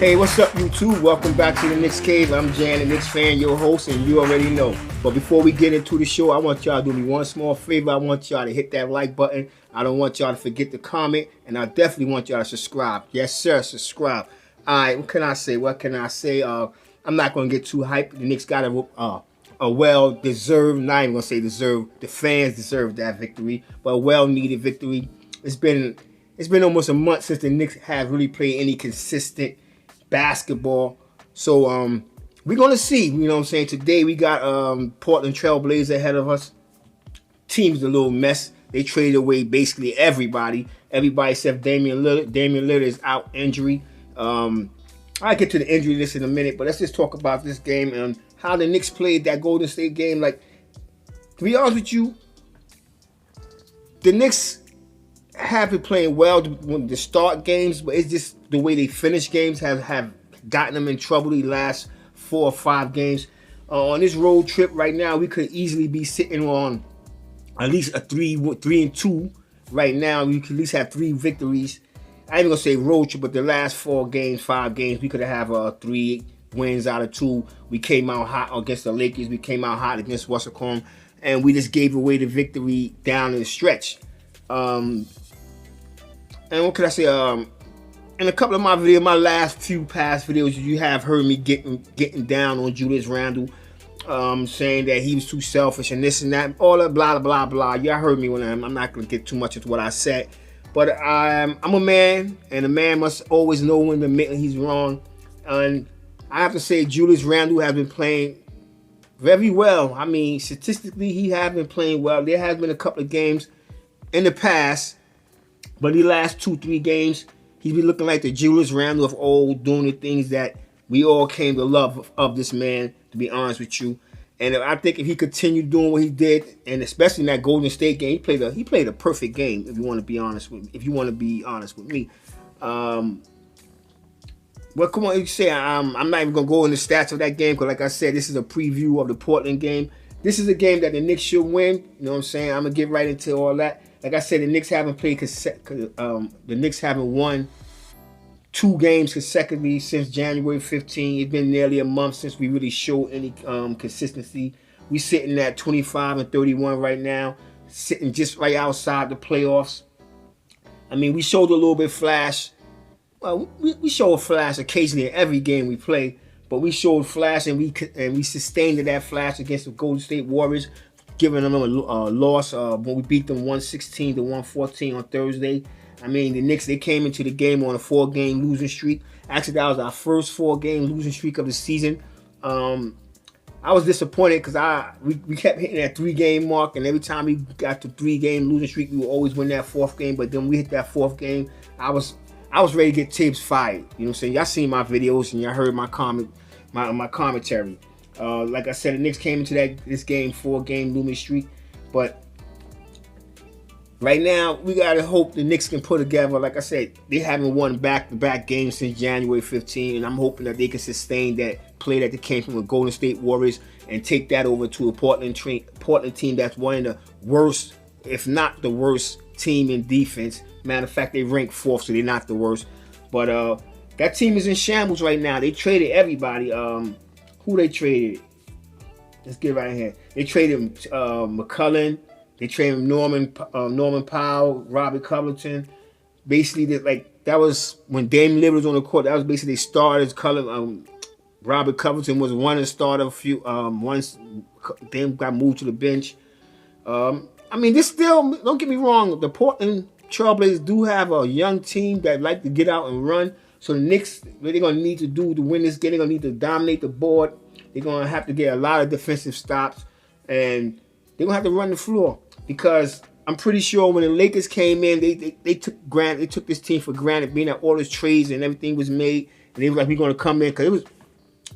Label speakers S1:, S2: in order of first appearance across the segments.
S1: Hey, what's up, YouTube? Welcome back to the Knicks Cave. I'm Jan, the Knicks fan, your host, and you already know. But before we get into the show, I want y'all to do me one small favor. I want y'all to hit that like button. I don't want y'all to forget to comment, and I definitely want y'all to subscribe. Yes, sir, subscribe. All right, what can I say? I'm not going to get too hyped. The Knicks got a well-deserved, not even going to say deserved, the fans deserve that victory, but a well-needed victory. It's been almost a month since the Knicks have really played any consistent basketball. So we're gonna see. You know what I'm saying? Today we got Portland Trailblazer ahead of us. Team's a little mess. They traded away basically everybody. Everybody except Damian Lillard. Damian Lillard is out injury. I'll get to the injury list in a minute, but let's just talk about this game and how the Knicks played that Golden State game. Like, to be honest with you, the Knicks have been playing well when they start games, but it's just the way they finish games have gotten them in trouble the last 4 or 5 games. On this road trip right now, we could easily be sitting on at least a 3-2 right now. We could at least have 3 victories. I ain't even gonna say road trip, but the last 4 games, 5 games, we could have 3 wins out of 2. We came out hot against the Lakers. We came out hot against Washington, and we just gave away the victory down in the stretch. And what could I say? In a couple of my videos, my last few past videos, you have heard me getting down on Julius Randle, saying that he was too selfish and this and that, all that blah blah blah. Y'all heard me when I'm not gonna get too much into what I said, but I'm a man, and a man must always know when to admit he's wrong. And I have to say, Julius Randle has been playing very well. I mean, statistically, he has been playing well. There has been a couple of games in the past, but the last 2-3 games, he's been looking like the Julius Randle of old, doing the things that we all came to love of this man, to be honest with you. And I think if he continued doing what he did, and especially in that Golden State game, he played a perfect game. If you want to be honest with me, well, come on, you say I'm not even gonna go into the stats of that game, because like I said, this is a preview of the Portland game. This is a game that the Knicks should win. You know what I'm saying? I'm gonna get right into all that. Like I said, the Knicks haven't played the Knicks haven't won 2 games consecutively since January 15. It's been nearly a month since we really showed any consistency. We sitting at 25-31 right now, sitting just right outside the playoffs. I mean, we showed a little bit flash. Well, we show a flash occasionally in every game we play, but we showed flash, and we sustained that flash against the Golden State Warriors, giving them a loss when we beat them 116-114 on Thursday. I mean, the Knicks, they came into the game on a 4-game losing streak. Actually, that was our first 4-game losing streak of the season. I was disappointed because we kept hitting that 3-game mark, and every time we got to 3-game losing streak, we would always win that 4th game. But then we hit that 4th game, I was ready to get Tibbs fired. You know what I'm saying? Y'all seen my videos and y'all heard my commentary. Like I said, the Knicks came into this game 4-game losing streak, but right now we gotta hope the Knicks can put together. Like I said, they haven't won back-to-back games since January 15, and I'm hoping that they can sustain that play that they came from the Golden State Warriors and take that over to a Portland team that's one of the worst, if not the worst, team in defense. Matter of fact, they rank 4th, so they're not the worst. But that team is in shambles right now. They traded everybody. Who they traded? Let's get right here. They traded McCullough. They traded Norman Powell, Robbie Covington. Basically, that was when Damian Lillard was on the court. That was basically they starters. Robbie Covington was one of the starters. Once they got moved to the bench. I mean, this still, don't get me wrong, the Portland Trailblazers do have a young team that like to get out and run. So the Knicks, what they're going to need to do to win this game, they're going to need to dominate the board. They're going to have to get a lot of defensive stops, and they're going to have to run the floor, because I'm pretty sure when the Lakers came in, they took this team for granted, being that all those trades and everything was made, and they were like, we're going to come in, because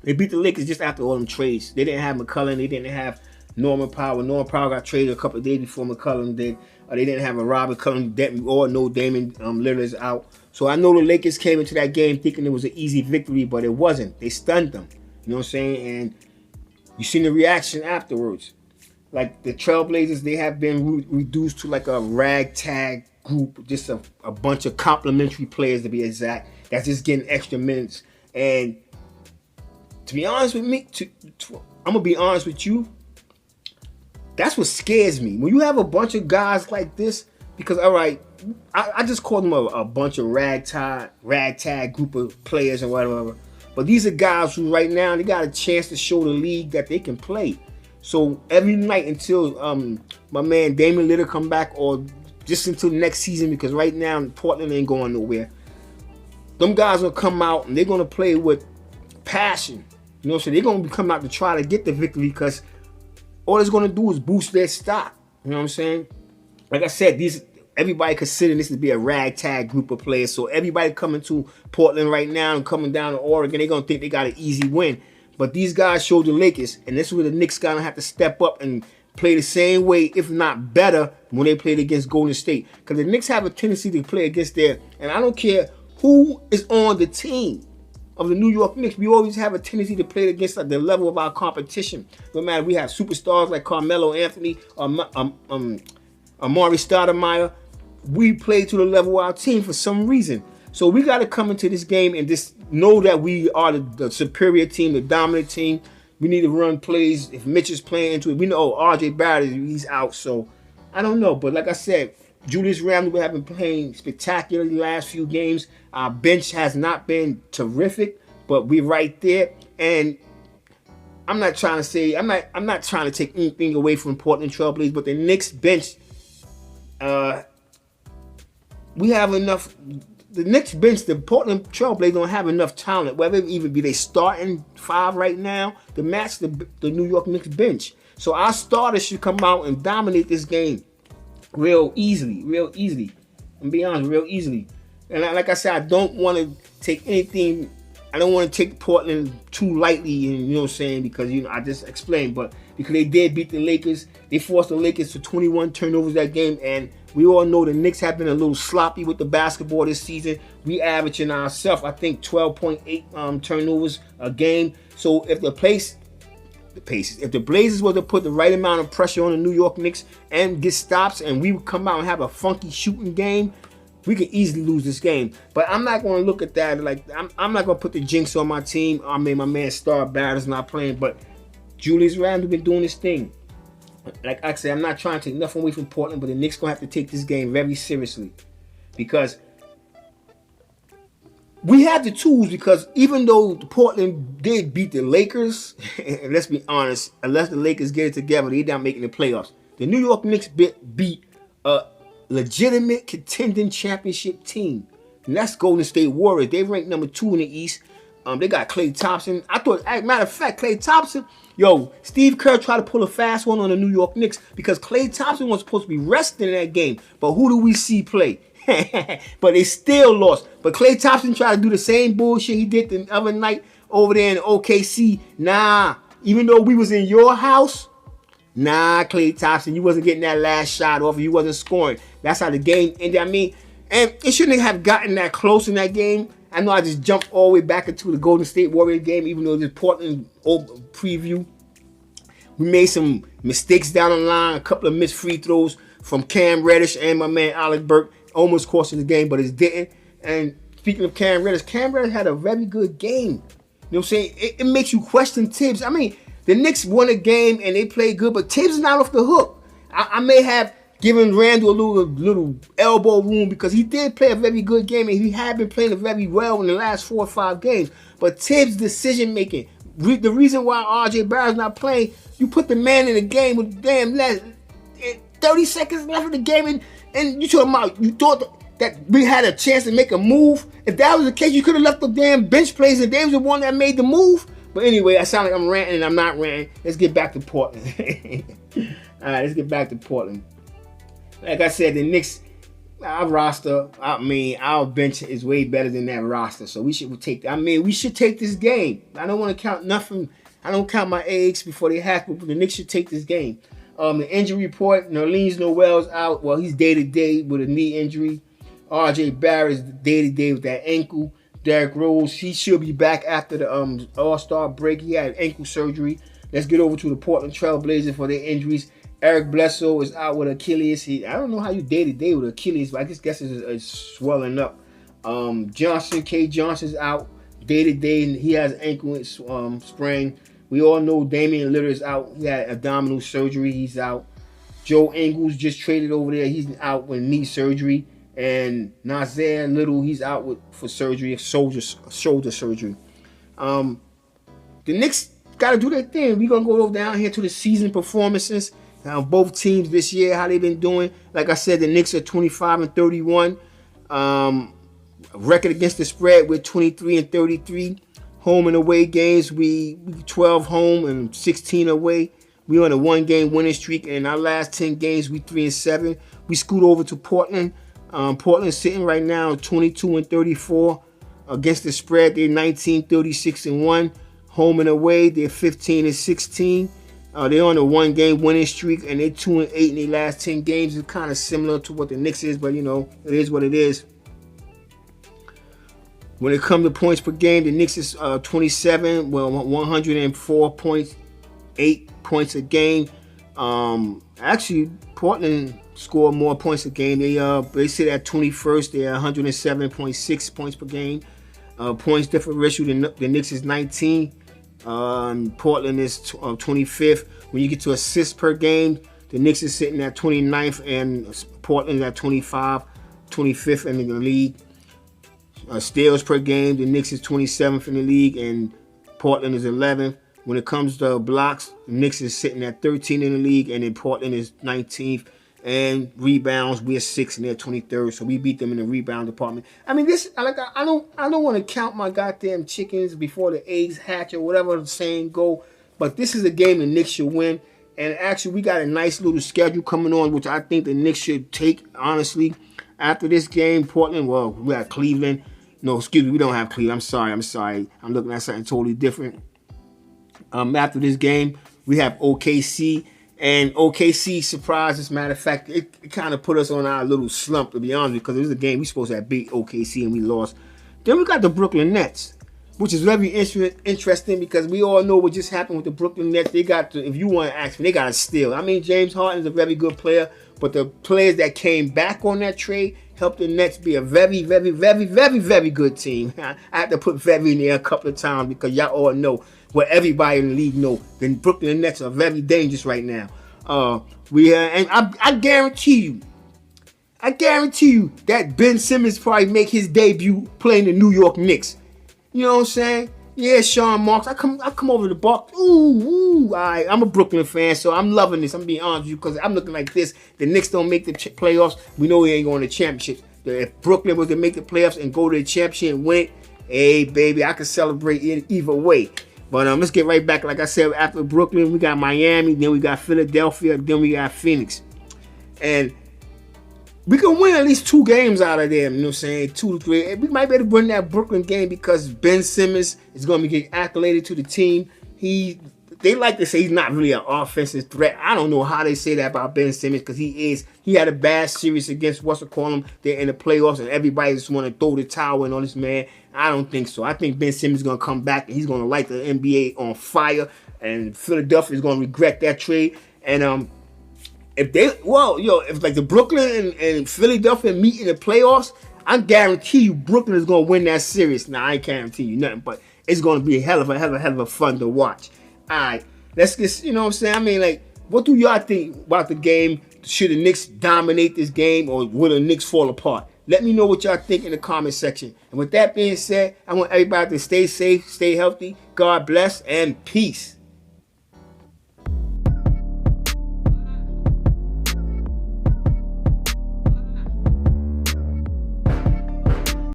S1: they beat the Lakers just after all them trades. They didn't have McCullough, they didn't have Norman Powell. Norman Powell got traded a couple of days before McCullough did. They didn't have a Robert Cullen. We all know Damian Lillard is out. So I know the Lakers came into that game thinking it was an easy victory, but it wasn't. They stunned them. You know what I'm saying? And you seen the reaction afterwards. Like the Trailblazers, they have been reduced to like a ragtag group, just a bunch of complimentary players to be exact, that's just getting extra minutes. And to be honest with me, I'm gonna be honest with you. That's what scares me. When you have a bunch of guys like this, because all right, I just call them a bunch of ragtag group of players and whatever. But these are guys who right now they got a chance to show the league that they can play. So every night until my man Damian Lillard come back, or just until next season, because right now Portland ain't going nowhere. Them guys will come out and they're gonna play with passion. You know what I'm saying? They're gonna come out to try to get the victory, because all it's gonna do is boost their stock. You know what I'm saying? Like I said, everybody considering this to be a ragtag group of players. So everybody coming to Portland right now and coming down to Oregon, they're gonna think they got an easy win. But these guys showed the Lakers, and this is where the Knicks gonna have to step up and play the same way, if not better, when they played against Golden State. Because the Knicks have a tendency to play against and I don't care who is on the team of the New York Knicks, we always have a tendency to play against the level of our competition. No matter we have superstars like Carmelo Anthony or Amari Stoudemire, we play to the level of our team for some reason. So we got to come into this game and just know that we are the superior team, the dominant team. We need to run plays. If Mitch is playing into it, we know RJ Barrett, he's out. So I don't know. But like I said, Julius Randle have been playing spectacularly the last few games. Our bench has not been terrific, but we're right there. And I'm not trying to take anything away from Portland Trailblazers, but the Knicks bench, we have enough. The Knicks bench, the Portland Trailblazers don't have enough talent, whether it even be they starting five right now, to match the New York Knicks bench. So our starters should come out and dominate this game real easily. I'm being honest, real easily. And like I said, I don't want to take anything. I don't want to take Portland too lightly, and you know what I'm saying, because I just explained, but because they did beat the Lakers, they forced the Lakers to 21 turnovers that game, and we all know the Knicks have been a little sloppy with the basketball this season. We averaging ourselves, I think, 12.8 turnovers a game. So if the Blazers were to put the right amount of pressure on the New York Knicks and get stops, and we would come out and have a funky shooting game, we could easily lose this game. But I'm not going to look at that like I'm not going to put the jinx on my team. I mean, my man Star Barrett's not playing, but Julius Randle been doing his thing. Like I said, I'm not trying to take nothing away from Portland, but the Knicks going to have to take this game very seriously, because we have the tools. Because even though Portland did beat the Lakers, and let's be honest, unless the Lakers get it together, they're not making the playoffs. The New York Knicks beat a legitimate contending championship team, and that's Golden State Warriors. They ranked number 2 in the East. They got Klay Thompson. I thought, as a matter of fact, Klay Thompson, Steve Kerr tried to pull a fast one on the New York Knicks, because Klay Thompson was supposed to be resting in that game. But who do we see play? But they still lost. But Klay Thompson tried to do the same bullshit he did the other night over there in OKC. Nah, even though we was in your house, nah, Klay Thompson, you wasn't getting that last shot off. You wasn't scoring. That's how the game ended. I mean, and it shouldn't have gotten that close in that game. I know I just jumped all the way back into the Golden State Warriors game, even though this Portland preview. We made some mistakes down the line, a couple of missed free throws from Cam Reddish and my man Alec Burke. Almost cost us the game, but it didn't. And speaking of Cam Reddish had a very good game. You know what I'm saying? It makes you question Tibbs. I mean, the Knicks won a game and they played good, but Tibbs is not off the hook. I may have given Randle a little elbow room, because he did play a very good game, and he had been playing very well in the last 4 or 5 games. But Tibbs' decision making, the reason why RJ Barrett's not playing, you put the man in the game with damn 30 seconds left of the game, and you talking about you thought that we had a chance to make a move. If that was the case, you could have left the damn bench players, and they was the one that made the move. But anyway, I sound like I'm ranting, and I'm not ranting. Let's get back to Portland. All right, let's get back to Portland. Like I said, the Knicks, our roster, our bench is way better than that roster. So we should take we should take this game. I don't want to count nothing. I don't count my eggs before they hatch, but the Knicks should take this game. The injury report, Nerlens Noel's out. Well, he's day-to-day with a knee injury. RJ Barrett's day-to-day with that ankle. Derrick Rose, he should be back after the All-Star break. He had ankle surgery. Let's get over to the Portland Trailblazers for their injuries. Eric Bledsoe is out with Achilles. I don't know how you day-to-day with Achilles, but I guess it's swelling up. K. Johnson's out. day to day, and he has ankle sprain. We all know Damian Lillard is out. He had abdominal surgery. He's out. Joe Ingles just traded over there. He's out with knee surgery. And Nazir Little, he's out for surgery, shoulder surgery. The Knicks got to do their thing. We're going to go down here to the season performances. Both teams this year, how they've been doing. Like I said, the Knicks are 25-31. Record against the spread, we're 23-33. Home and away games, we 12 home and 16 away. We on a 1-game winning streak, and in our last 10 games, we 3-7. We scoot over to Portland. Portland's sitting right now 22-34 against the spread. They're 19-36-1. Home and away, they're 15-16. They're on a 1-game winning streak, and they're 2-8 in their last 10 games. It's kind of similar to what the Knicks is, but you know, it is what it is. When it comes to points per game, the Knicks is 27, 104.8 points a game. Actually, Portland score more points a game. They sit at 21st. They're 107.6 points per game. Points differential, the Knicks is 19. Portland is 25th. When you get to assists per game, the Knicks is sitting at 29th, and Portland is at 25th in the league. Steals per game, the Knicks is 27th in the league, and Portland is 11th. When it comes to blocks, the Knicks is sitting at 13 in the league, and then Portland is 19th. And rebounds, we're 6th and they're 23rd, so we beat them in the rebound department. I mean, I don't want to count my goddamn chickens before the eggs hatch or whatever the saying go, but this is a game the Knicks should win. And actually, we got a nice little schedule coming on, which I think the Knicks should take, honestly. After this game, Portland, well, we got Cleveland. No, excuse me, we don't have Cleveland. I'm sorry. I'm looking at something totally different. After this game, we have OKC. And OKC surprised, as a matter of fact, it kind of put us on our little slump, to be honest, because it was a game we supposed to have beat OKC and we lost. Then we got the Brooklyn Nets, which is very interesting because we all know what just happened with the Brooklyn Nets. They got to, if you want to ask me, they got to steal. I mean, James Harden is a very good player, but the players that came back on that trade helped the Nets be a very, very, very, very, very good team. I have to put very in there a couple of times because y'all all know what everybody in the league know. The Brooklyn Nets are very dangerous right now. And I guarantee you that Ben Simmons probably make his debut playing the New York Knicks. You know what I'm saying? Yeah, Sean Marks. I come over the Bucks. All right. I'm a Brooklyn fan, so I'm loving this. I'm being honest with you because I'm looking like this. The Knicks don't make the playoffs. We know they ain't going to the championship. If Brooklyn was to make the playoffs and go to the championship and win it, hey, baby, I could celebrate it either way. But let's get right back. Like I said, after Brooklyn, we got Miami, then we got Philadelphia, then we got Phoenix. And we can win at least 2 games out of them, you know what I'm saying? 2 to 3. We might be able to win that Brooklyn game because Ben Simmons is going to get accoladed to the team. They like to say he's not really an offensive threat. I don't know how they say that about Ben Simmons because he is. He had a bad series against they're in the playoffs, and everybody just want to throw the towel in on this man. I don't think so. I think Ben Simmons is going to come back, and he's going to light the NBA on fire, and Philadelphia is going to regret that trade. And if like the Brooklyn and Philadelphia meet in the playoffs, I guarantee you Brooklyn is going to win that series. Now, I ain't guarantee you nothing, but it's going to be a hell of a fun to watch. All right, let's get, you know what I'm saying? I mean, like, what do y'all think about the game? Should the Knicks dominate this game, or will the Knicks fall apart? Let me know what y'all think in the comment section. And with that being said, I want everybody to stay safe, stay healthy. God bless, and peace.